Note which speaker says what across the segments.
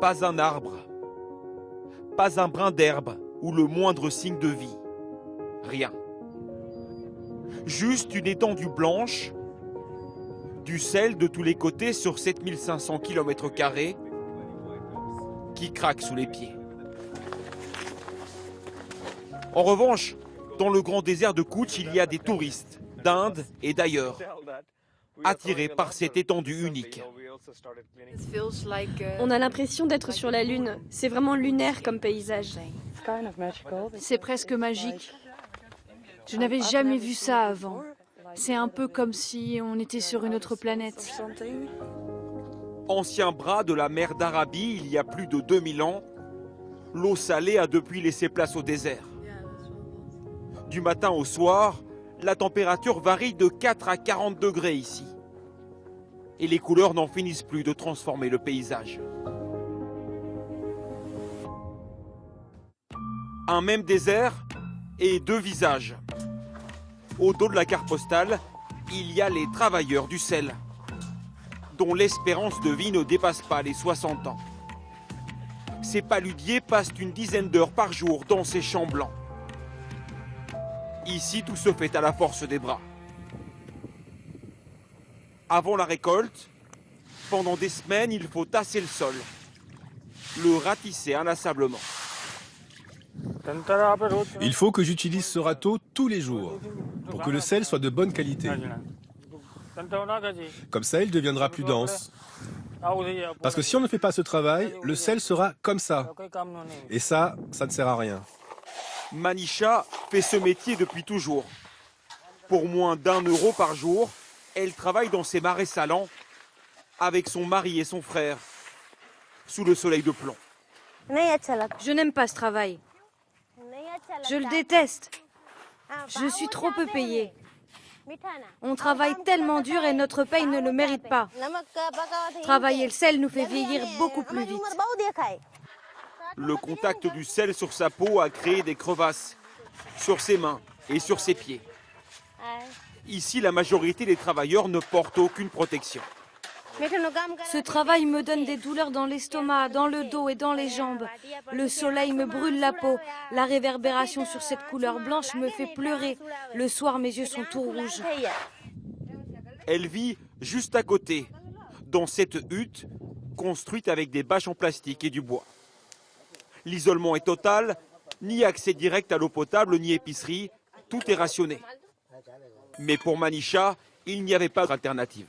Speaker 1: Pas un arbre, pas un brin d'herbe ou le moindre signe de vie. Rien. Juste une étendue blanche, du sel de tous les côtés sur 7500 km² qui craque sous les pieds. En revanche, dans le grand désert de Kutch, il y a des touristes d'Inde et d'ailleurs, attirés par cette étendue unique.
Speaker 2: On a l'impression d'être sur la Lune. C'est vraiment lunaire comme paysage.
Speaker 3: C'est presque magique. Je n'avais jamais vu ça avant. C'est un peu comme si on était sur une autre planète.
Speaker 1: Ancien bras de la mer d'Arabie, il y a plus de 2000 ans, l'eau salée a depuis laissé place au désert. Du matin au soir, la température varie de 4 à 40 degrés ici. Et les couleurs n'en finissent plus de transformer le paysage. Un même désert et deux visages. Au dos de la carte postale, il y a les travailleurs du sel, dont l'espérance de vie ne dépasse pas les 60 ans. Ces paludiers passent une dizaine d'heures par jour dans ces champs blancs. Ici, tout se fait à la force des bras. Avant la récolte, pendant des semaines, il faut tasser le sol, le ratisser inlassablement.
Speaker 4: Il faut que j'utilise ce râteau tous les jours pour que le sel soit de bonne qualité. Comme ça, il deviendra plus dense. Parce que si on ne fait pas ce travail, le sel sera comme ça. Et ça ne sert à rien.
Speaker 1: Manisha fait ce métier depuis toujours. Pour moins d'1 € par jour, elle travaille dans ces marais salants avec son mari et son frère, sous le soleil de plomb.
Speaker 2: Je n'aime pas ce travail. Je le déteste. Je suis trop peu payée. On travaille tellement dur et notre paye ne le mérite pas. Travailler le sel nous fait vieillir beaucoup plus vite.
Speaker 1: Le contact du sel sur sa peau a créé des crevasses sur ses mains et sur ses pieds. Ici, la majorité des travailleurs ne portent aucune protection.
Speaker 2: Ce travail me donne des douleurs dans l'estomac, dans le dos et dans les jambes. Le soleil me brûle la peau. La réverbération sur cette couleur blanche me fait pleurer. Le soir, mes yeux sont tout rouges.
Speaker 1: Elle vit juste à côté, dans cette hutte construite avec des bâches en plastique et du bois. L'isolement est total, ni accès direct à l'eau potable, ni épicerie, tout est rationné. Mais pour Manisha, il n'y avait pas d'alternative.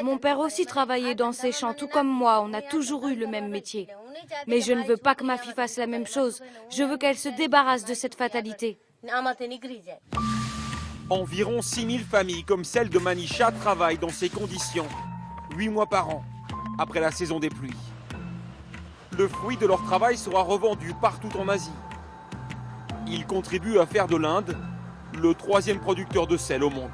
Speaker 2: Mon père aussi travaillait dans ces champs, tout comme moi. On a toujours eu le même métier. Mais je ne veux pas que ma fille fasse la même chose. Je veux qu'elle se débarrasse de cette fatalité.
Speaker 1: Environ 6000 familles comme celle de Manisha travaillent dans ces conditions, 8 mois par an, après la saison des pluies. Le fruit de leur travail sera revendu partout en Asie. Ils contribuent à faire de l'Inde le 3e producteur de sel au monde.